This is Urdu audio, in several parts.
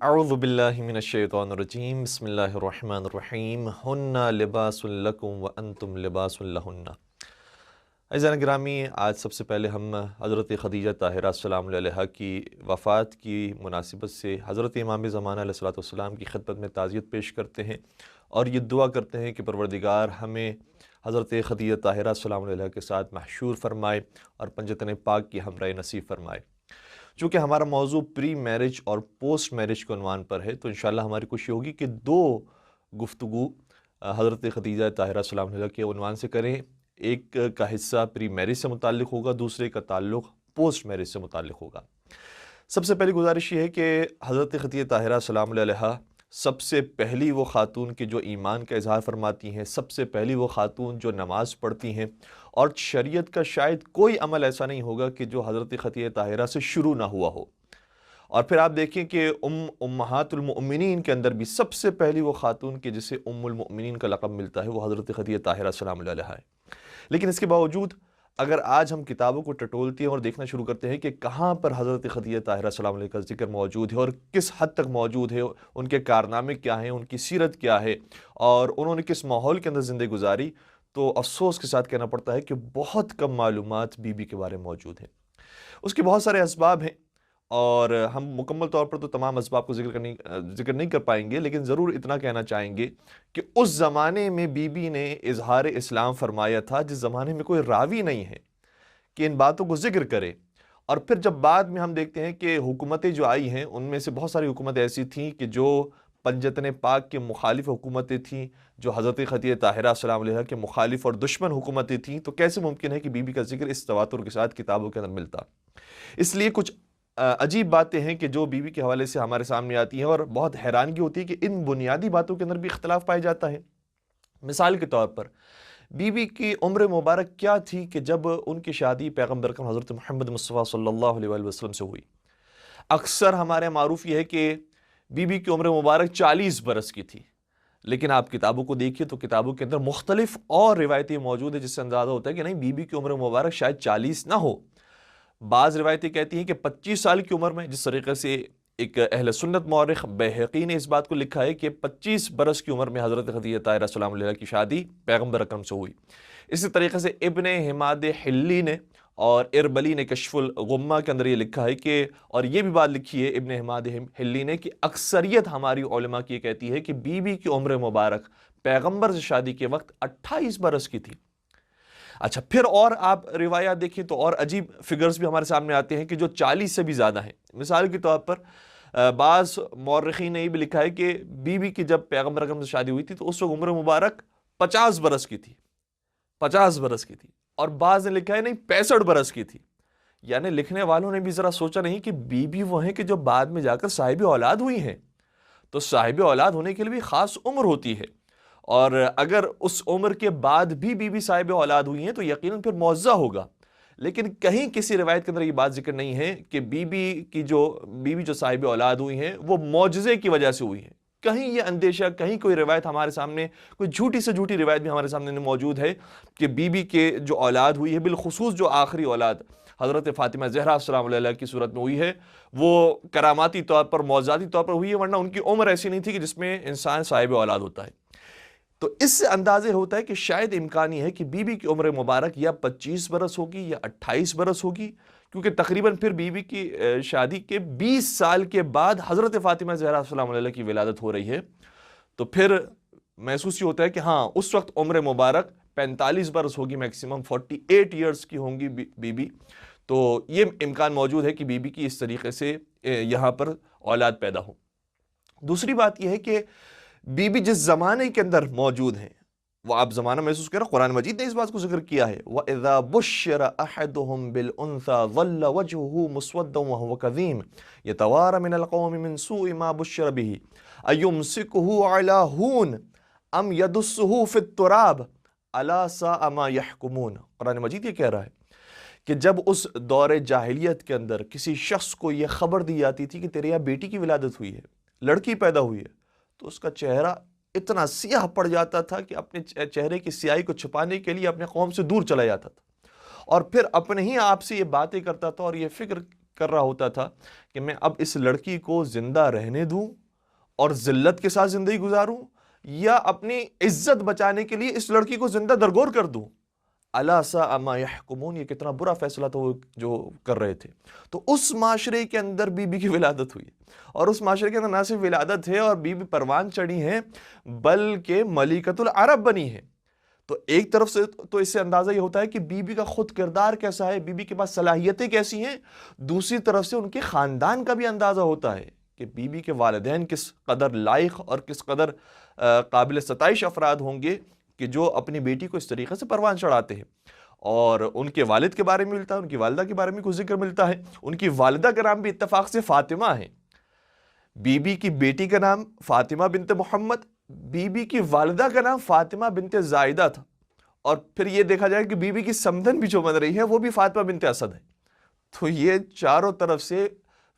اعوذ باللہ من الشیطان الرجیم بسم اللہ الرحمن الرحیم ہن لباس لکم وانتم لباس لہن۔ عزیزان گرامی، آج سب سے پہلے ہم حضرت خدیجہ طاہرہ السلام علیہا کی وفات کی مناسبت سے حضرت امام زمانہ علیہ الصلوۃ والسلام کی خدمت میں تعزیت پیش کرتے ہیں اور یہ دعا کرتے ہیں کہ پروردگار ہمیں حضرت خدیجہ طاہرہ السلام علیہا کے ساتھ محشور فرمائے اور پنجتن پاک کی ہمراہ نصیب فرمائے۔ چونکہ ہمارا موضوع پری میرج اور پوسٹ میرج کے عنوان پر ہے تو انشاءاللہ ہماری کوشش ہوگی کہ دو گفتگو حضرت خدیجہ طاہرہ السلام علیہا کے عنوان سے کریں۔ ایک کا حصہ پری میرج سے متعلق ہوگا، دوسرے کا تعلق پوسٹ میرج سے متعلق ہوگا۔ سب سے پہلی گزارش یہ ہے کہ حضرت خدیجہ طاہرہ السلام علیہا سب سے پہلی وہ خاتون کی جو ایمان کا اظہار فرماتی ہیں، سب سے پہلی وہ خاتون جو نماز پڑھتی ہیں، اور شریعت کا شاید کوئی عمل ایسا نہیں ہوگا کہ جو حضرت خدیجہ طاہرہ سے شروع نہ ہوا ہو۔ اور پھر آپ دیکھیں کہ امہات المؤمنین کے اندر بھی سب سے پہلی وہ خاتون کہ جسے ام المؤمنین کا لقب ملتا ہے وہ حضرت خدیجہ طاہرہ السلام علیہا ہے۔ لیکن اس کے باوجود اگر آج ہم کتابوں کو ٹٹولتے ہیں اور دیکھنا شروع کرتے ہیں کہ کہاں پر حضرت خدیجہ طاہرہ السلام علیہ کا ذکر موجود ہے اور کس حد تک موجود ہے، ان کے کارنامے کیا ہیں، ان کی سیرت کیا ہے اور انہوں نے کس ماحول کے اندر زندگی گزاری، تو افسوس کے ساتھ کہنا پڑتا ہے کہ بہت کم معلومات بی بی کے بارے میں موجود ہیں۔ اس کے بہت سارے اسباب ہیں اور ہم مکمل طور پر تو تمام اسباب کو ذکر نہیں کر پائیں گے، لیکن ضرور اتنا کہنا چاہیں گے کہ اس زمانے میں بی بی نے اظہار اسلام فرمایا تھا جس زمانے میں کوئی راوی نہیں ہے کہ ان باتوں کو ذکر کرے۔ اور پھر جب بعد میں ہم دیکھتے ہیں کہ حکومتیں جو آئی ہیں ان میں سے بہت ساری حکومتیں ایسی تھیں کہ جو پنجتن پاک کے مخالف حکومتیں تھیں، جو حضرت خدیجہ طاہرہ السلام علیہا کے مخالف اور دشمن حکومتیں تھیں، تو کیسے ممکن ہے کہ بی بی کا ذکر اس تواتر کے ساتھ کتابوں کے اندر ملتا؟ اس لیے کچھ عجیب باتیں ہیں کہ جو بی بی کے حوالے سے ہمارے سامنے آتی ہیں اور بہت حیرانگی ہوتی ہے کہ ان بنیادی باتوں کے اندر بھی اختلاف پایا جاتا ہے۔ مثال کے طور پر بی بی کی عمر مبارک کیا تھی کہ جب ان کی شادی پیغمبر اکرم حضرت محمد مصطفیٰ صلی اللہ علیہ وآلہ وسلم سے ہوئی؟ اکثر ہمارے معروف یہ ہے کہ بی بی کی عمر مبارک 40 برس کی تھی، لیکن آپ کتابوں کو دیکھیے تو کتابوں کے اندر مختلف اور روایتیں موجود ہیں جس سے اندازہ ہوتا ہے کہ نہیں، بی بی کی عمر مبارک شاید 40 نہ ہو۔ بعض روایتیں کہتی ہیں کہ 25 سال کی عمر میں، جس طریقے سے ایک اہل سنت مورخ بیہقی نے اس بات کو لکھا ہے کہ 25 برس کی عمر میں حضرت خدیجہ طاہرہ السلام علیہا کی شادی پیغمبر اکرم سے ہوئی۔ اسی طریقے سے ابن حماد حلی نے اور اربلی نے کشف الغمہ کے اندر یہ لکھا ہے کہ، اور یہ بھی بات لکھی ہے ابن حماد حلی نے، کہ اکثریت ہماری علماء کی کہتی ہے کہ بی بی کی عمر مبارک پیغمبر سے شادی کے وقت 28 برس کی تھی۔ اچھا، پھر اور آپ روایات دیکھیں تو اور عجیب فگرز بھی ہمارے سامنے آتے ہیں کہ جو 40 سے بھی زیادہ ہیں۔ مثال کے طور پر بعض مورخین نے یہ بھی لکھا ہے کہ بی بی کی جب پیغمبر اکرم سے شادی ہوئی تھی تو اس وقت عمر مبارک 50 برس کی تھی، 50 برس کی تھی، اور بعض نے لکھا ہے نہیں 65 برس کی تھی۔ یعنی لکھنے والوں نے بھی ذرا سوچا نہیں کہ بی بی وہ ہیں کہ جو بعد میں جا کر صاحب اولاد ہوئی ہیں، تو صاحب اولاد ہونے کے لیے بھی خاص عمر ہوتی ہے، اور اگر اس عمر کے بعد بھی بی بی صاحب اولاد ہوئی ہیں تو یقیناً پھر معزہ ہوگا۔ لیکن کہیں کسی روایت کے اندر یہ بات ذکر نہیں ہے کہ بی بی جو صاحب اولاد ہوئی ہیں وہ معجزے کی وجہ سے ہوئی ہیں۔ کہیں یہ اندیشہ، کہیں کوئی روایت ہمارے سامنے، کوئی جھوٹی سے جھوٹی روایت بھی ہمارے سامنے موجود ہے کہ بی بی کے جو اولاد ہوئی ہے، بالخصوص جو آخری اولاد حضرت فاطمہ زہرا السلام علیہ کی صورت میں ہوئی ہے، وہ کراماتی طور پر، معجزاتی طور پر ہوئی ہے، ورنہ ان کی عمر ایسی نہیں تھی کہ جس میں انسان صاحب اولاد ہوتا ہے۔ تو اس سے اندازے ہوتا ہے کہ شاید امکانی ہے کہ بی بی کی عمر مبارک یا 25 برس ہوگی یا 28 برس ہوگی، کیونکہ تقریباً پھر بی بی کی شادی کے 20 سال کے بعد حضرت فاطمہ زہرا السلام علیہ کی ولادت ہو رہی ہے۔ تو پھر محسوس یہ ہوتا ہے کہ ہاں اس وقت عمر مبارک 45 برس ہوگی، میکسیمم 48 ایئرز کی ہوں گی بی بی۔ تو یہ امکان موجود ہے کہ بی بی کی اس طریقے سے یہاں پر اولاد پیدا ہو۔ دوسری بات یہ ہے کہ بی بی جس زمانے کے اندر موجود ہیں وہ آپ زمانہ محسوس کریں، قرآن مجید نے اس بات کو ذکر کیا ہے، وَإِذَا بُشِّرَ أَحَدُهُمْ بِالْأُنْثَى ظَلَّ وَجْهُهُ مُسْوَدًّا وَهُوَ كَظِيمٌ يَتَوَارَى مِنَ الْقَوْمِ مِنْ سُوءِ مَا بُشِّرَ بِهِ أَيُمْسِكُهُ عَلَى هُونٍ أَمْ يَدُسُّهُ فِي التُّرَابِ أَلَا سَاءَ مَا يَحْكُمُونَ۔ قرآن مجید یہ کہہ رہا ہے کہ جب اس دور جاہلیت کے اندر کسی شخص کو یہ خبر دی جاتی تھی کہ تیرے یہاں بیٹی کی ولادت ہوئی ہے، لڑکی پیدا ہوئی ہے، تو اس کا چہرہ اتنا سیاہ پڑ جاتا تھا کہ اپنے چہرے کی سیاہی کو چھپانے کے لیے اپنے قوم سے دور چلا جاتا تھا، اور پھر اپنے ہی آپ سے یہ باتیں کرتا تھا اور یہ فکر کر رہا ہوتا تھا کہ میں اب اس لڑکی کو زندہ رہنے دوں اور ذلت کے ساتھ زندگی گزاروں، یا اپنی عزت بچانے کے لیے اس لڑکی کو زندہ درگور کر دوں۔ الا ساء ما یحکمون، یہ کتنا برا فیصلہ تھا وہ جو کر رہے تھے۔ تو اس معاشرے کے اندر بی بی کی ولادت ہوئی، اور اس معاشرے کے اندر نہ صرف ولادت ہے اور بی بی پروان چڑھی ہیں، بلکہ ملکۃ العرب بنی ہے۔ تو ایک طرف سے تو اس سے اندازہ یہ ہوتا ہے کہ بی بی کا خود کردار کیسا ہے، بی بی کے پاس صلاحیتیں کیسی ہیں، دوسری طرف سے ان کے خاندان کا بھی اندازہ ہوتا ہے کہ بی بی کے والدین کس قدر لائق اور کس قدر قابل ستائش افراد ہوں گے کہ جو اپنی بیٹی کو اس طریقے سے پروان چڑھاتے ہیں۔ اور ان کے والد کے بارے میں ملتا ہے، ان کی والدہ کے بارے میں کچھ ذکر ملتا ہے۔ ان کی والدہ کا نام بھی اتفاق سے فاطمہ ہے، بی بی کی بیٹی کا نام فاطمہ بنت محمد، بی بی کی والدہ کا نام فاطمہ بنت زائدہ تھا، اور پھر یہ دیکھا جائے کہ بی بی کی سمدن بھی جو بن رہی ہے وہ بھی فاطمہ بنت اسد ہے۔ تو یہ چاروں طرف سے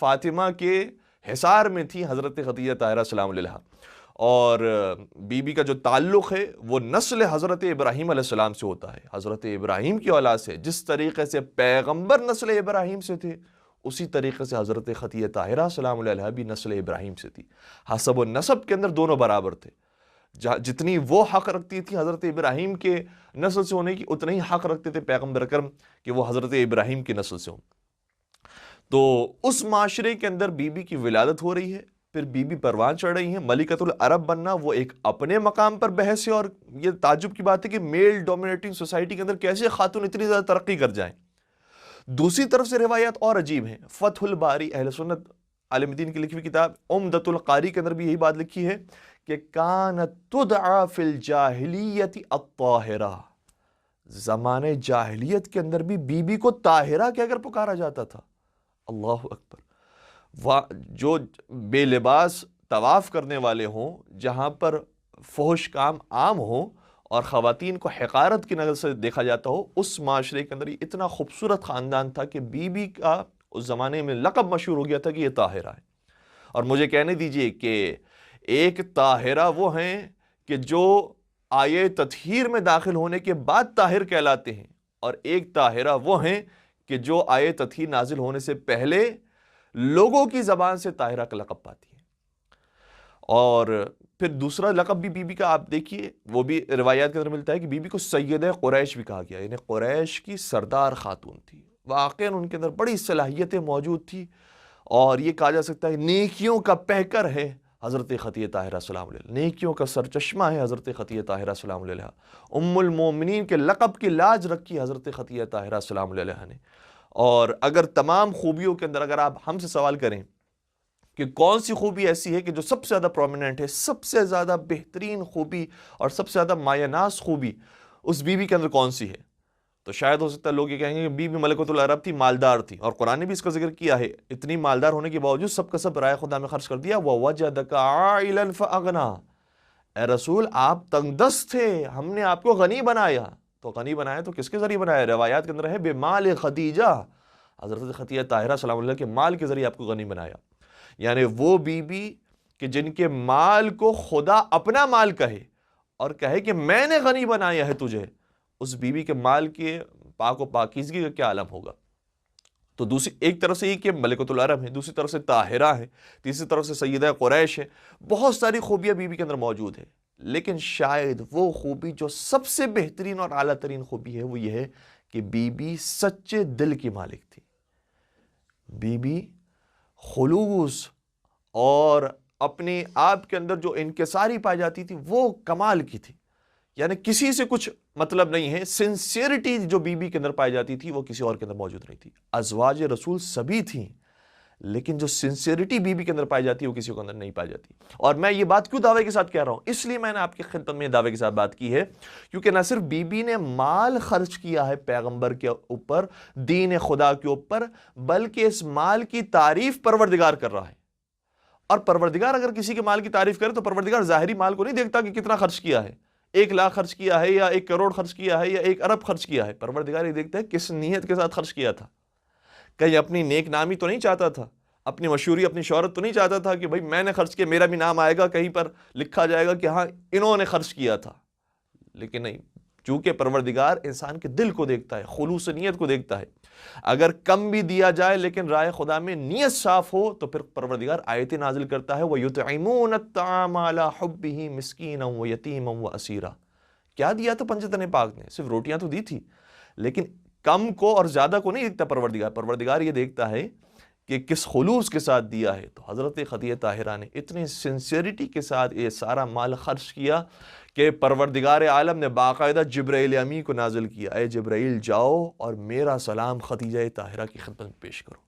فاطمہ کے حصار میں تھی حضرت خدیجہ طاہرہ سلام علیہا، اور بی بی کا جو تعلق ہے وہ نسل حضرت ابراہیم علیہ السلام سے ہوتا ہے، حضرت ابراہیم کی اولاد سے۔ جس طریقے سے پیغمبر نسل ابراہیم سے تھے، اسی طریقے سے حضرت خدیجہ طاہرہ سلام علیہا بھی نسل ابراہیم سے تھی۔ حسب و نسب کے اندر دونوں برابر تھے، جتنی وہ حق رکھتی تھی حضرت ابراہیم کے نسل سے ہونے کی، اتنا ہی حق رکھتے تھے پیغمبر اکرم کہ وہ حضرت ابراہیم کی نسل سے ہوں۔ تو اس معاشرے کے اندر بی بی کی ولادت ہو رہی ہے، پھر بی بی پروان چڑھ رہی ہیں۔ ملکۃ العرب بننا وہ ایک اپنے مقام پر بحث ہے، اور یہ تعجب کی بات ہے کہ میل ڈومینیٹنگ سوسائٹی کے اندر کیسے خاتون اتنی زیادہ ترقی کر جائیں۔ دوسری طرف سے روایات اور عجیب ہیں۔ فتح الباری، اہل سنت عالم دین کی لکھی ہوئی کتاب عمدۃ القاری کے اندر بھی یہی بات لکھی ہے کہ کانت تدعى فی الجاہلیت الطاہرہ، زمانے جاہلیت کے اندر بھی بی بی کو طاہرہ کہہ کر پکارا جاتا تھا۔ اللہ اکبر۔ جو بے لباس طواف کرنے والے ہوں، جہاں پر فحش کام عام ہوں اور خواتین کو حقارت کی نظر سے دیکھا جاتا ہو، اس معاشرے کے اندر اتنا خوبصورت خاندان تھا کہ بی بی کا اس زمانے میں لقب مشہور ہو گیا تھا کہ یہ طاہرہ ہے۔ اور مجھے کہنے دیجئے کہ ایک طاہرہ وہ ہیں کہ جو آیے تطہیر میں داخل ہونے کے بعد طاہر کہلاتے ہیں، اور ایک طاہرہ وہ ہیں کہ جو آیے تطہیر نازل ہونے سے پہلے لوگوں کی زبان سے طاہرہ کا لقب پاتی ہیں۔ اور پھر دوسرا لقب بھی بی بی کا آپ دیکھیے، وہ بھی روایات کے اندر ملتا ہے کہ بی بی کو سیدہ قریش بھی کہا گیا، یعنی قریش کی سردار خاتون تھی۔ واقعاً ان کے اندر بڑی صلاحیتیں موجود تھی، اور یہ کہا جا سکتا ہے نیکیوں کا پیکر ہے حضرت خدیجہ طاہرہ سلام علیہا، نیکیوں کا سرچشمہ ہے حضرت خدیجہ طاہرہ سلام علیہا۔ ام المومنین کے لقب کی لاج رکھی حضرت خدیجہ طاہرہ سلام علیہا نے۔ اور اگر تمام خوبیوں کے اندر اگر آپ ہم سے سوال کریں کہ کون سی خوبی ایسی ہے کہ جو سب سے زیادہ پرومیننٹ ہے، سب سے زیادہ بہترین خوبی اور سب سے زیادہ مایہ ناز خوبی اس بی بی کے اندر کون سی ہے، تو شاید ہو سکتا ہے لوگ یہ کہیں گے کہ بی بی ملکۃ العرب تھی، مالدار تھی، اور قرآن نے بھی اس کا ذکر کیا ہے۔ اتنی مالدار ہونے کے باوجود سب کا سب رائے خدا میں خرچ کر دیا۔ وَوَجَدَكَ عَائِلًا فَأَغْنَىٰ، اے رسول آپ تنگ دست تھے، ہم نے آپ کو غنی بنایا۔ تو غنی بنایا تو کس کے ذریعے بنایا؟ روایات کے اندر ہے بِمَالِ خدیجہ، حضرت خدیجہ طاہرہ سلام اللہ کے مال کے ذریعے آپ کو غنی بنایا۔ یعنی وہ بی بی کہ جن کے مال کو خدا اپنا مال کہے اور کہے کہ میں نے غنی بنایا ہے تجھے، اس بی بی کے مال کے پاک و پاکیزگی کا کیا عالم ہوگا۔ تو دوسری ایک طرف سے یہ کہ ملکۃ العرب ہے، دوسری طرف سے طاہرہ ہے، تیسری طرف سے سیدہ قریش ہے، بہت ساری خوبیاں بی بی کے اندر موجود ہے۔ لیکن شاید وہ خوبی جو سب سے بہترین اور اعلیٰ ترین خوبی ہے وہ یہ ہے کہ بی بی سچے دل کی مالک تھی۔ بی بی خلوص اور اپنے آپ کے اندر جو انکساری پائی جاتی تھی وہ کمال کی تھی، یعنی کسی سے کچھ مطلب نہیں ہے۔ سنسیئرٹی جو بی بی کے اندر پائی جاتی تھی وہ کسی اور کے اندر موجود نہیں تھی۔ ازواج رسول سبھی تھیں، لیکن جو سنسیئرٹی بی بی کے اندر پائی جاتی ہے وہ کسی کے اندر نہیں پائی جاتی۔ اور میں یہ بات کیوں دعوے کے ساتھ کہہ رہا ہوں؟ اس لیے میں نے آپ کی خدمت میں دعوے کے ساتھ بات کی ہے کیونکہ نہ صرف بی بی نے مال خرچ کیا ہے پیغمبر کے اوپر، دین خدا کے اوپر، بلکہ اس مال کی تعریف پروردگار کر رہا ہے۔ اور پروردگار اگر کسی کے مال کی تعریف کرے تو پروردگار ظاہری مال کو نہیں دیکھتا کہ کتنا خرچ کیا ہے، 1,00,000 خرچ کیا ہے یا 1 کروڑ خرچ کیا ہے یا 1 ارب خرچ کیا ہے۔ پروردگار یہ دیکھتا ہے کس نیت کے ساتھ خرچ کیا تھا۔ کہیں اپنی نیک نامی تو نہیں چاہتا تھا، اپنی مشہوری اپنی شہرت تو نہیں چاہتا تھا کہ بھائی میں نے خرچ کیا، میرا بھی نام آئے گا، کہیں پر لکھا جائے گا کہ ہاں انہوں نے خرچ کیا تھا۔ لیکن نہیں، چونکہ پروردگار انسان کے دل کو دیکھتا ہے، خلوص نیت کو دیکھتا ہے۔ اگر کم بھی دیا جائے لیکن رائے خدا میں نیت صاف ہو تو پھر پروردگار آیتیں نازل کرتا ہے، وَيُطْعِمُونَ الطَّعَامَ عَلَىٰ حُبِّهِ مِسْكِينًا وَيَتِيمًا وَأَسِيرًا۔ کیا دیا تو پنجتن پاک نے؟ صرف روٹیاں تو دی تھی، لیکن کم کو اور زیادہ کو نہیں دیکھتا پروردگار۔ پروردگار یہ دیکھتا ہے کہ کس خلوص کے ساتھ دیا ہے۔ تو حضرت خدیجہ طاہرہ نے اتنی سنسیریٹی کے ساتھ یہ سارا مال خرچ کیا کہ پروردگار عالم نے باقاعدہ جبرائیل امی کو نازل کیا، اے جبرائیل جاؤ اور میرا سلام خدیجہ طاہرہ کی خدمت میں پیش کرو۔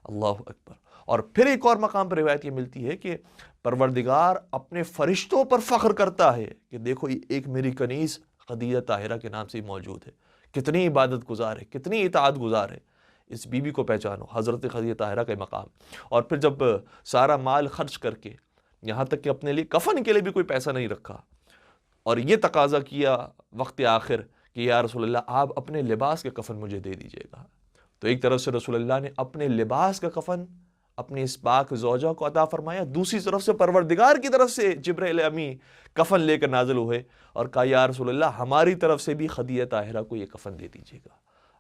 اللہ اکبر۔ اور پھر ایک اور مقام پر روایت یہ ملتی ہے کہ پروردگار اپنے فرشتوں پر فخر کرتا ہے کہ دیکھو یہ ایک میری کنیز خدیجہ طاہرہ کے نام سے موجود ہے، کتنی عبادت گزار ہے، کتنی اطاعت گزار ہے، اس بی بی کو پہچانو، حضرت خدیجہ طاہرہ کا مقام۔ اور پھر جب سارا مال خرچ کر کے یہاں تک کہ اپنے لیے کفن کے لیے بھی کوئی پیسہ نہیں رکھا اور یہ تقاضا کیا وقت آخر کہ یا رسول اللہ آپ اپنے لباس کا کفن مجھے دے دیجیے گا، تو ایک طرف سے رسول اللہ نے اپنے لباس کا کفن اپنی اس پاک زوجہ کو عطا فرمایا، دوسری طرف سے پروردگار کی طرف سے جبرائیل امی کفن لے کر نازل ہوئے اور کہا یا رسول اللہ ہماری طرف سے بھی خدیجہ طاہرہ کو یہ کفن دے دیجیے گا۔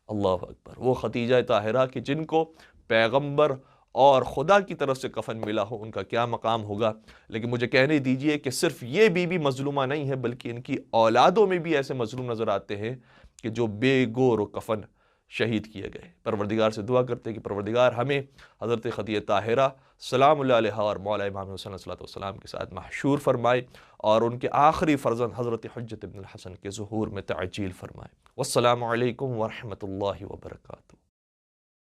اللہ اکبر۔ وہ خدیجہ طاہرہ کہ جن کو پیغمبر اور خدا کی طرف سے کفن ملا ہو، ان کا کیا مقام ہوگا۔ لیکن مجھے کہنے دیجئے کہ صرف یہ بی بی مظلومہ نہیں ہے، بلکہ ان کی اولادوں میں بھی ایسے مظلوم نظر آتے ہیں کہ جو بے گور و کفن شہید کیے گئے۔ پروردگار سے دعا کرتے ہیں کہ پروردگار ہمیں حضرت خدیجہ طاہرہ سلام اللہ علیہا اور مولا امام حسین صلی اللہ علیہ وسلم کے ساتھ محشور فرمائے اور ان کے آخری فرزند حضرت حجت ابن الحسن کے ظہور میں تعجیل فرمائے۔ والسلام علیکم ورحمۃ اللہ وبرکاتہ۔